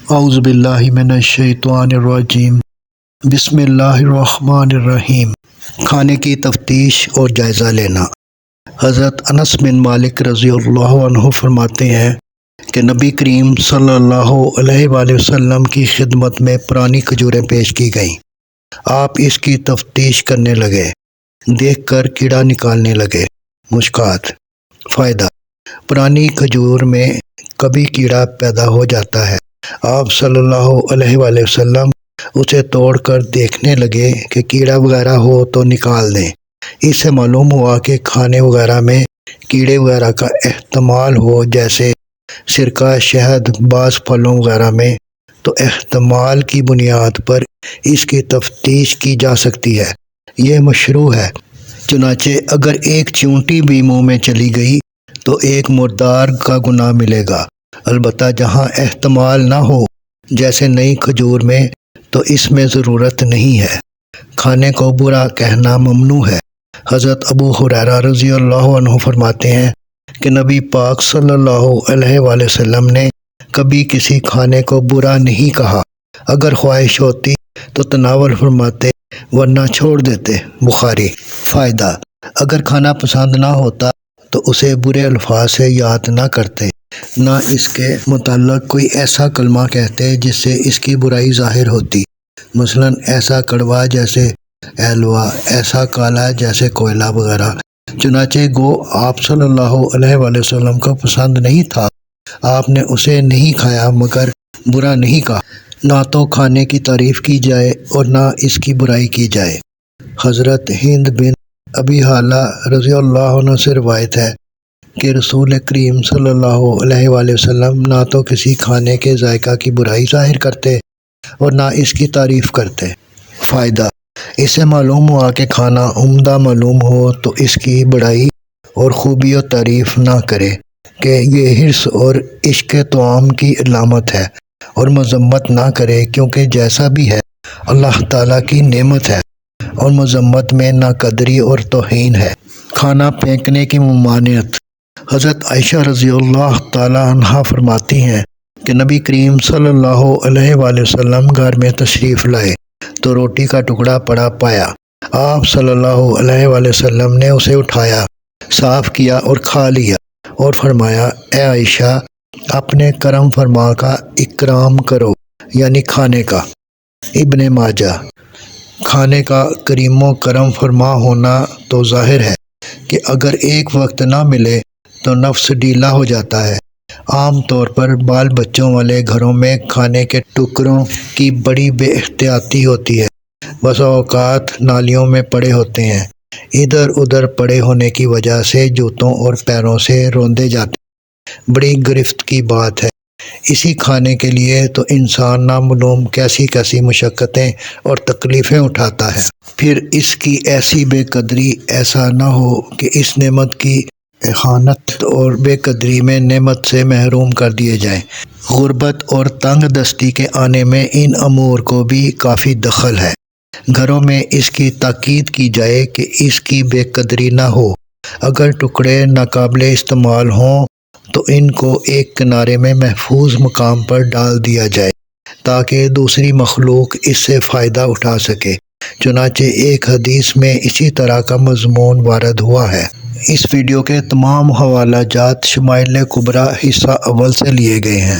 اعوذ باللہ من الشیطان الرجیم بسم اللہ الرحمن الرحیم۔ کھانے کی تفتیش اور جائزہ لینا۔ حضرت انس بن مالک رضی اللہ عنہ فرماتے ہیں کہ نبی کریم صلی اللہ علیہ وآلہ وسلم کی خدمت میں پرانی کھجوریں پیش کی گئیں۔ آپ اس کی تفتیش کرنے لگے، دیکھ کر کیڑا نکالنے لگے۔ مشکات۔ فائدہ: پرانی کھجور میں کبھی کیڑا پیدا ہو جاتا ہے، آپ صلی اللہ علیہ وآلہ وسلم اسے توڑ کر دیکھنے لگے کہ کیڑا وغیرہ ہو تو نکال دیں۔ اس سے معلوم ہوا کہ کھانے وغیرہ میں کیڑے وغیرہ کا احتمال ہو، جیسے سرکہ، شہد، بعض پھلوں وغیرہ میں، تو احتمال کی بنیاد پر اس کی تفتیش کی جا سکتی ہے۔ یہ مشروع ہے۔ چنانچہ اگر ایک چیونٹی بھی منہ میں چلی گئی تو ایک مردار کا گناہ ملے گا، البتہ جہاں احتمال نہ ہو، جیسے نئی کھجور میں، تو اس میں ضرورت نہیں ہے۔ کھانے کو برا کہنا ممنوع ہے۔ حضرت ابو ہریرہ رضی اللہ عنہ فرماتے ہیں کہ نبی پاک صلی اللہ علیہ وآلہ وسلم نے کبھی کسی کھانے کو برا نہیں کہا۔ اگر خواہش ہوتی تو تناول فرماتے، ورنہ چھوڑ دیتے۔ بخاری۔ فائدہ: اگر کھانا پسند نہ ہوتا تو اسے برے الفاظ سے یاد نہ کرتے، نہ اس کے متعلق کوئی ایسا کلمہ کہتے جس سے اس کی برائی ظاہر ہوتی، مثلاً ایسا کڑوا جیسے ایلوا، ایسا کالا جیسے کوئلہ وغیرہ۔ چنانچہ گو آپ صلی اللہ علیہ وآلہ وسلم کو پسند نہیں تھا، آپ نے اسے نہیں کھایا مگر برا نہیں کہا۔ نہ تو کھانے کی تعریف کی جائے اور نہ اس کی برائی کی جائے۔ حضرت ہند بن ابی حالہ رضی اللہ عنہ سے روایت ہے کہ رسول کریم صلی اللہ علیہ وآلہ وسلم نہ تو کسی کھانے کے ذائقہ کی برائی ظاہر کرتے اور نہ اس کی تعریف کرتے۔ فائدہ: اس سے معلوم ہوا کہ کھانا عمدہ معلوم ہو تو اس کی بڑائی اور خوبی و تعریف نہ کرے، کہ یہ حرص اور عشق طعام کی علامت ہے، اور مذمت نہ کرے، کیونکہ جیسا بھی ہے اللہ تعالیٰ کی نعمت ہے، اور مذمت میں ناقدری اور توہین ہے۔ کھانا پھینکنے کی ممانعت۔ حضرت عائشہ رضی اللہ تعالیٰ عنہا فرماتی ہیں کہ نبی کریم صلی اللہ علیہ وآلہ وسلم گھر میں تشریف لائے تو روٹی کا ٹکڑا پڑا پایا۔ آپ صلی اللہ علیہ وآلہ وسلم نے اسے اٹھایا، صاف کیا اور کھا لیا، اور فرمایا، اے عائشہ، اپنے کرم فرما کا اکرام کرو، یعنی کھانے کا۔ ابن ماجہ۔ کھانے کا کریم و کرم فرما ہونا تو ظاہر ہے کہ اگر ایک وقت نہ ملے تو نفس ڈھیلا ہو جاتا ہے۔ عام طور پر بال بچوں والے گھروں میں کھانے کے ٹکڑوں کی بڑی بے احتیاطی ہوتی ہے۔ بسا اوقات نالیوں میں پڑے ہوتے ہیں، ادھر ادھر پڑے ہونے کی وجہ سے جوتوں اور پیروں سے روندے جاتے ہیں۔ بڑی گرفت کی بات ہے۔ اسی کھانے کے لیے تو انسان نامعلوم کیسی کیسی مشقتیں اور تکلیفیں اٹھاتا ہے۔ پھر اس کی ایسی بے قدری، ایسا نہ ہو کہ اس نعمت کی اہانت اور بے قدری میں نعمت سے محروم کر دیے جائیں۔ غربت اور تنگ دستی کے آنے میں ان امور کو بھی کافی دخل ہے۔ گھروں میں اس کی تاکید کی جائے کہ اس کی بے قدری نہ ہو۔ اگر ٹکڑے ناقابل استعمال ہوں تو ان کو ایک کنارے میں محفوظ مقام پر ڈال دیا جائے تاکہ دوسری مخلوق اس سے فائدہ اٹھا سکے۔ چنانچہ ایک حدیث میں اسی طرح کا مضمون وارد ہوا ہے۔ اس ویڈیو کے تمام حوالہ جات شمائل کبریٰ حصہ اول سے لیے گئے ہیں۔